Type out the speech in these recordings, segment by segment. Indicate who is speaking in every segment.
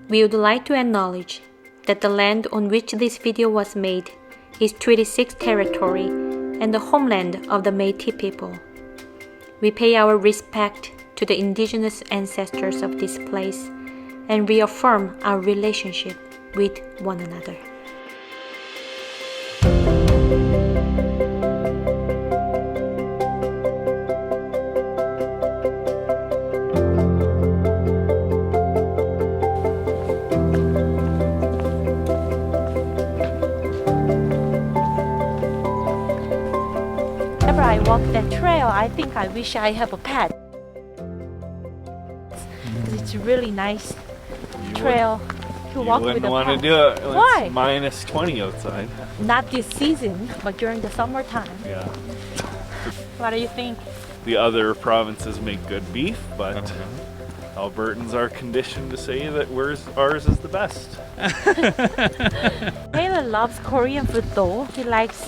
Speaker 1: We would like to acknowledge that the land on which this video was made is Treaty 6 territory and the homeland of the Métis people. We pay our respect to the indigenous ancestors of this place and reaffirm our relationship with one another. Whenever I walk that trail, I think I wish I have a pet. It's a really nice trail to walk with a pet.
Speaker 2: You wouldn't want to do it when
Speaker 1: Why?
Speaker 2: it's minus 20 outside.
Speaker 1: Not this season, but during the summertime.
Speaker 2: Yeah.
Speaker 1: What do you think?
Speaker 2: The other provinces make good beef, but Albertans are conditioned to say that ours is the best.
Speaker 1: Taylor loves Korean food though. He likes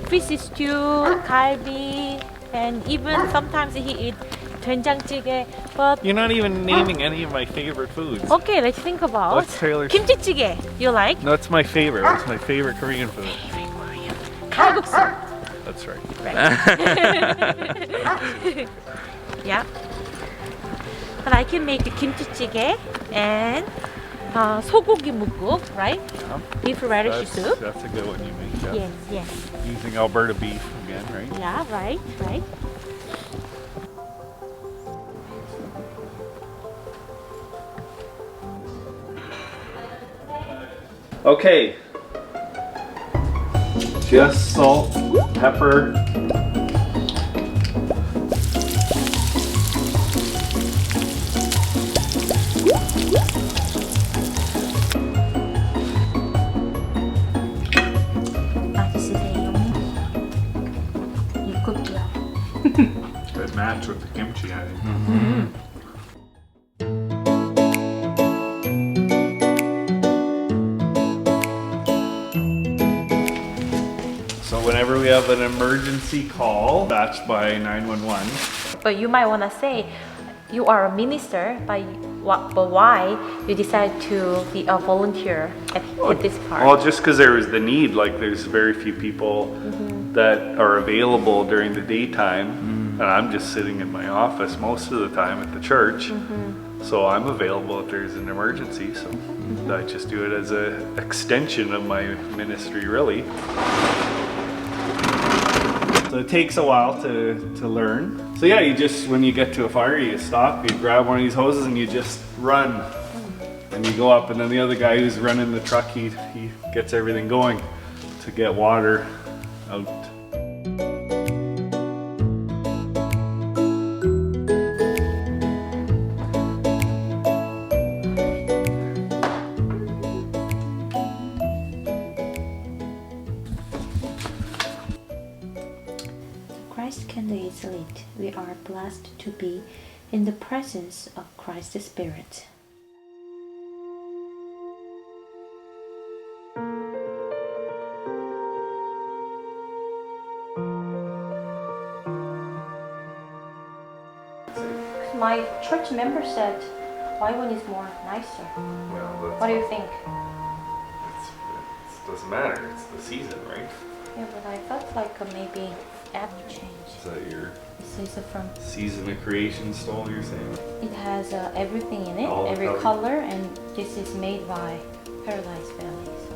Speaker 1: fish stew, galbi, and even sometimes he eats 된장찌개. But
Speaker 2: You're not even naming any of my favorite foods.
Speaker 1: okay, let's think about
Speaker 2: What's Taylor's?
Speaker 1: kimchi찌개. You like?
Speaker 2: No, it's my favorite. It's my favorite Korean food.
Speaker 1: Favorite Korean. kalguksu.
Speaker 2: That's right.
Speaker 1: Yeah. But I can make kimchi찌개 and 소고기 묵국, right? Beef radish soup.
Speaker 2: That's a good one you make. Yeah.
Speaker 1: Yes, yes.
Speaker 2: Using Alberta beef again, right?
Speaker 1: Yeah, right, right.
Speaker 2: Okay. Just salt, pepper.
Speaker 3: Good match with the kimchi, I think.
Speaker 2: So whenever we have an emergency call, dispatched by 911.
Speaker 1: But you might want to say you are a minister, but why you decide to be a volunteer at this part?
Speaker 2: Well, just because there was the need, like there's very few people that are available during the daytime, and I'm just sitting in my office most of the time at the church. So I'm available if there's an emergency, so I just do it as an extension of my ministry, really. So it takes a while to learn. So yeah, you just, when you get to a fire, you stop, you grab one of these hoses and you just run. And you go up, and then the other guy who's running the truck, he gets everything going to get water out.
Speaker 1: Christ candle is lit. We are blessed to be in the presence of Christ's Spirit. My church member said white one is more nicer.
Speaker 2: Well,
Speaker 1: What do you think?
Speaker 2: It doesn't matter, it's the season, right?
Speaker 1: Yeah, but I felt like maybe app change.
Speaker 2: Is that your
Speaker 1: This is from.
Speaker 2: season of creation stole, you're saying?
Speaker 1: It has everything in it,
Speaker 2: All
Speaker 1: every
Speaker 2: color.
Speaker 1: color, and this is made by Paradise Valley. So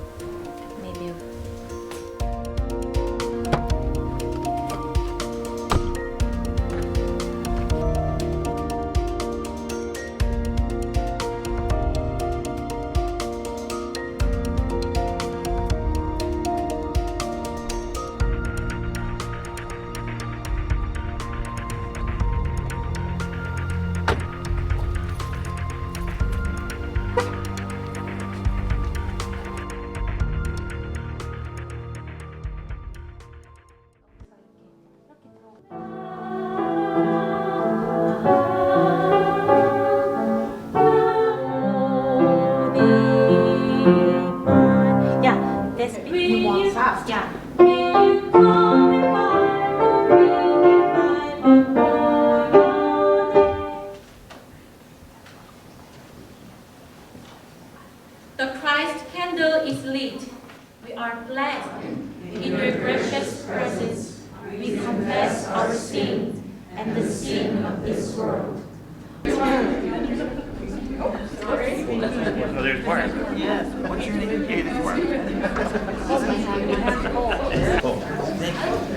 Speaker 1: maybe. Christ's candle is lit. We are blessed. In your gracious presence, we confess our sin and the sin of this world.
Speaker 4: Oh, there's Mark. Yes. What's your name? Hey, there's Mark.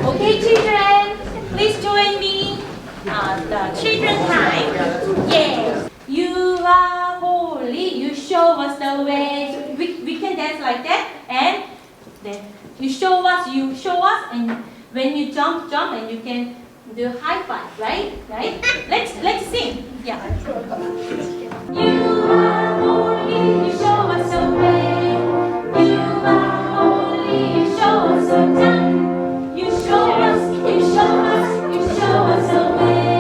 Speaker 1: Okay, children, please join me on the children time. Yeah. You are holy. You show us the way. We can dance like that, and then you show us, and when you jump, and you can do high five, right? Let's sing. Yeah. You are holy, you show us the way. You are holy, you show us the time. You show us the way. You show us the way.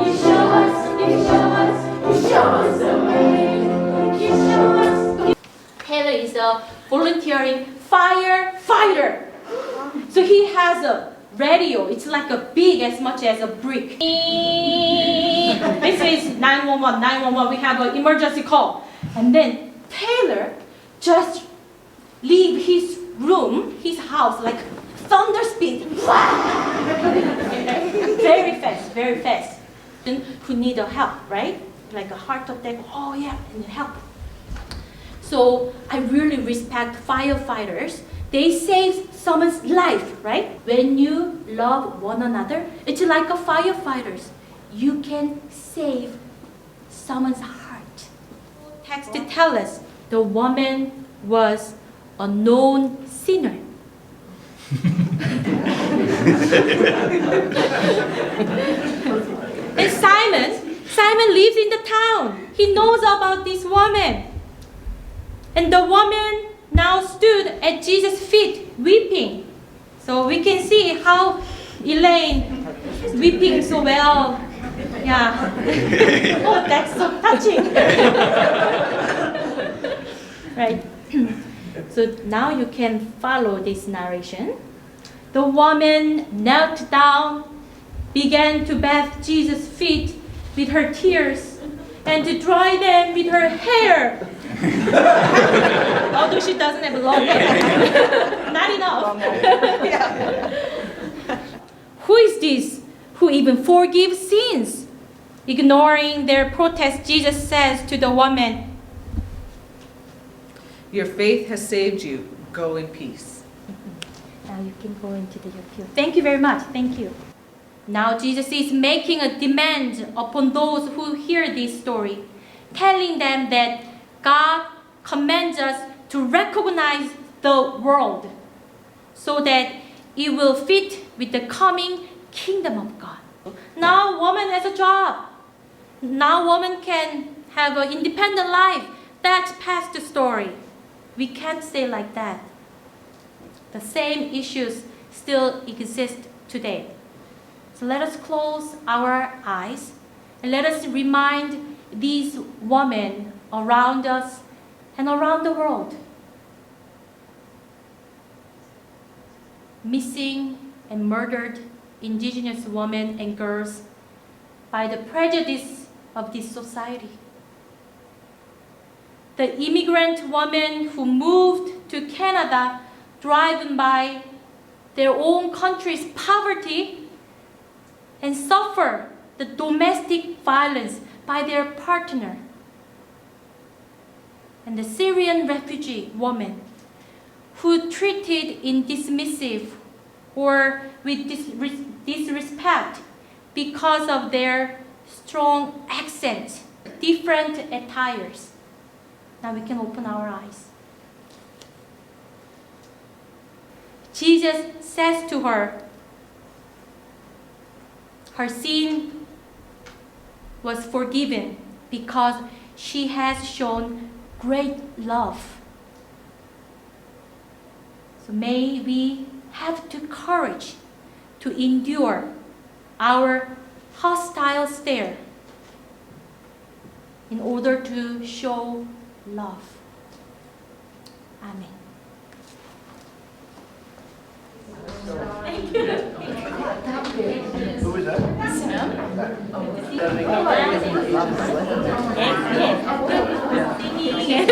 Speaker 1: You show us the way. Taylor is a volunteering firefighter. So he has a radio. It's like a big as much as a brick. This is 911, 911. We have an emergency call. And then Taylor just leave his room, his house, like thunder speed. Very fast, very fast. Who need help, right? Like a heart attack. Oh yeah, and help. So I really respect firefighters. They save someone's life, right? When you love one another, it's like a firefighters. You can save someone's heart. Text tells us the woman was a known sinner. And Simon lives in the town. He knows about this woman. And the woman now stood at Jesus' feet weeping. So we can see how Elaine is weeping so well. Yeah. Oh, that's so touching. Right. So now you can follow this narration. The woman knelt down, began to bathe Jesus' feet with her tears and to dry them with her hair. Although she doesn't have long hair. Not enough. Who is this who even forgives sins? Ignoring their protest, Jesus says to the woman,
Speaker 5: "Your faith has saved you. Go in peace."
Speaker 1: Now you can go into your pew. Thank you very much. Thank you. Now Jesus is making a demand upon those who hear this story, telling them that God commands us to recognize the world so that it will fit with the coming kingdom of God. Now woman has a job. Now woman can have an independent life. That's past the story. We can't say like that. The same issues still exist today. So let us close our eyes and let us remind these women around us and around the world. Missing and murdered Indigenous women and girls by the prejudice of this society. The immigrant women who moved to Canada driven by their own country's poverty and suffer the domestic violence by their partner. And the Syrian refugee woman who treated in dismissive or with disrespect because of their strong accent, different attires. Now we can open our eyes. Jesus says to her, her sin was forgiven because she has shown great love. So may we have the courage to endure our hostile stare in order to show love. Amen. Thank you.
Speaker 4: Who is that?
Speaker 1: Yes.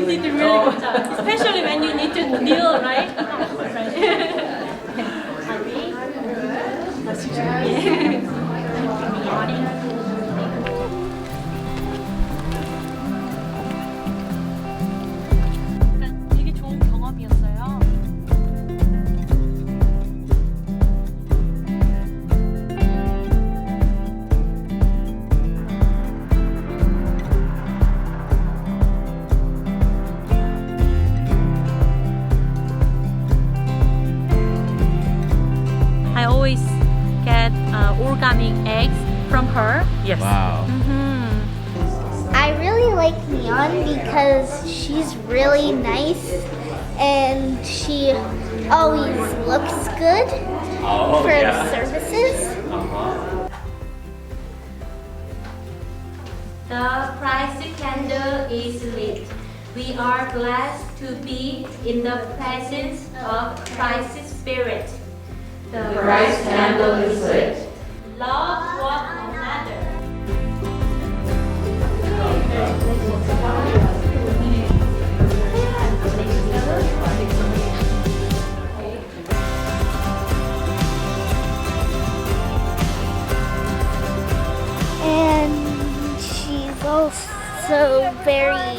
Speaker 6: did a really good job. Especially when you need to kneel, right? 되게 좋은 경험이었어요. I always get organic eggs from her. Yes.
Speaker 7: Wow.
Speaker 8: I really like MiYeon because she's really nice and she always looks good for the services.
Speaker 1: The Christ candle is lit. We are blessed to be in the presence of Christ's Spirit. The Christ candle is lit. Love one another.
Speaker 8: And she's also very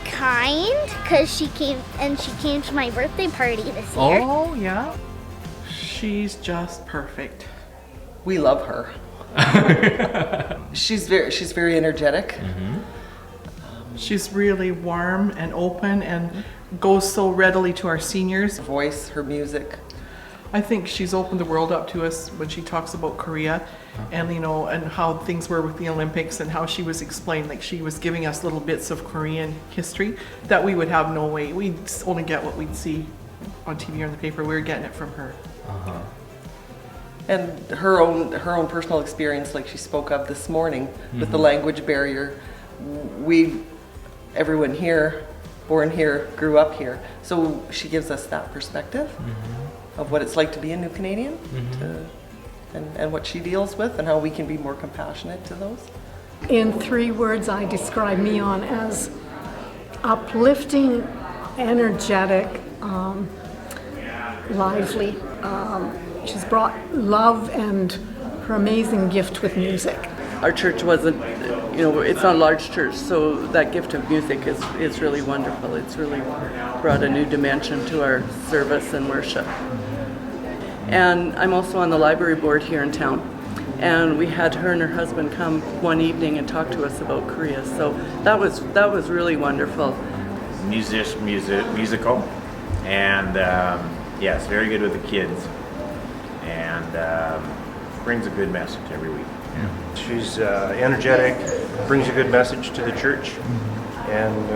Speaker 8: kind because she came to my birthday party this year.
Speaker 9: Oh, yeah. She's just perfect.
Speaker 10: We love her. She's very energetic.
Speaker 9: She's really warm and open and goes so readily to our seniors.
Speaker 10: Her voice, her music.
Speaker 9: I think she's opened the world up to us when she talks about Korea and, you know, and how things were with the Olympics and how she was explained, like she was giving us little bits of Korean history that we would have no way. We'd only get what we'd see on TV or in the paper. We were getting it from her.
Speaker 10: And her own personal experience, like she spoke of this morning, with the language barrier. Everyone here, born here, grew up here. So she gives us that perspective of what it's like to be a new Canadian, and what she deals with, and how we can be more compassionate to those.
Speaker 11: In 3 words, I describe MiYeon as uplifting, energetic, lively. She's brought love and her amazing gift with music.
Speaker 12: Our church wasn't, you know, it's not a large church, so that gift of music is really wonderful. It's really brought a new dimension to our service and worship. And I'm also on the library board here in town. And we had her and her husband come one evening and talk to us about Korea. So that was really wonderful.
Speaker 4: Musical, and yes, very good with the kids, and brings a good message every week.
Speaker 13: She's energetic, brings a good message to the church, and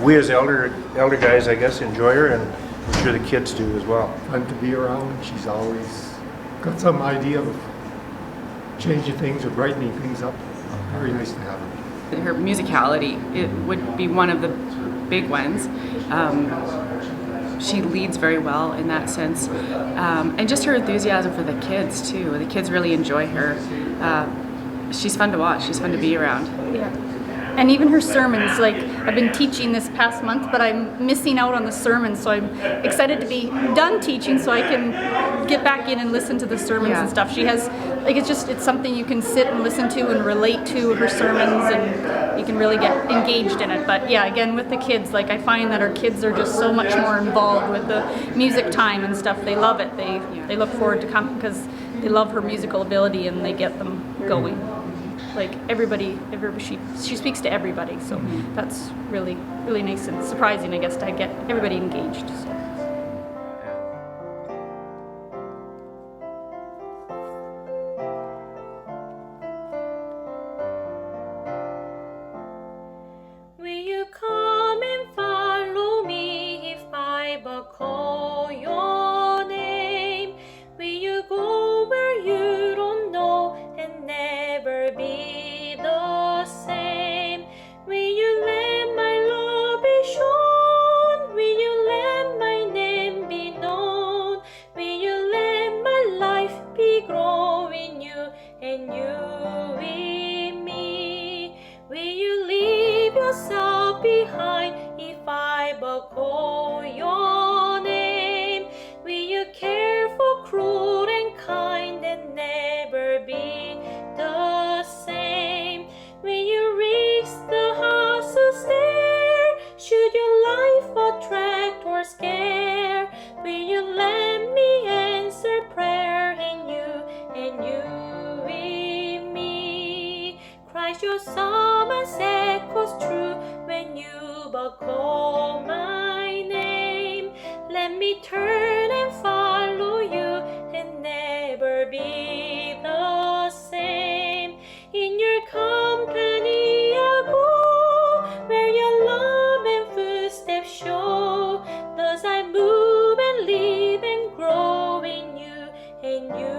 Speaker 13: we as elder guys, I guess, enjoy her, and I'm sure the kids do as well.
Speaker 14: Fun to be around. She's always got some idea of changing things or brightening things up. Very nice to have her.
Speaker 15: Her musicality, it would be one of the big ones. She leads very well in that sense. And just her enthusiasm for the kids too. The kids really enjoy her. She's fun to watch, she's fun to be around.
Speaker 6: Yeah. And even her sermons, like I've been teaching this past month, but I'm missing out on the sermons, so I'm excited to be done teaching so I can get back in and listen to the sermons and stuff. She has, like, it's something you can sit and listen to and relate to her sermons, and you can really get engaged in it. But yeah, again, with the kids, like I find that our kids are just so much more involved with the music time and stuff. They love it. They look forward to coming because they love her musical ability and they get them going. Like everybody she speaks to everybody, so that's really nice and surprising, I guess, to get everybody engaged. So.
Speaker 1: Will you come and follow me if I but call your name? Will you go where you don't know and never be the same? Will you let my love be shown? Will you let my but call your name. Will you care for cruel and kind and never be the same? Will you risk the house to stare? Should your life attract or scare? Will you let me answer prayer in you and you in me? Christ, your summons echoes true when you but call my name. Let me turn and follow you and never be the same. In your company I go, where your love and footsteps show. Thus I move and live and grow in you and you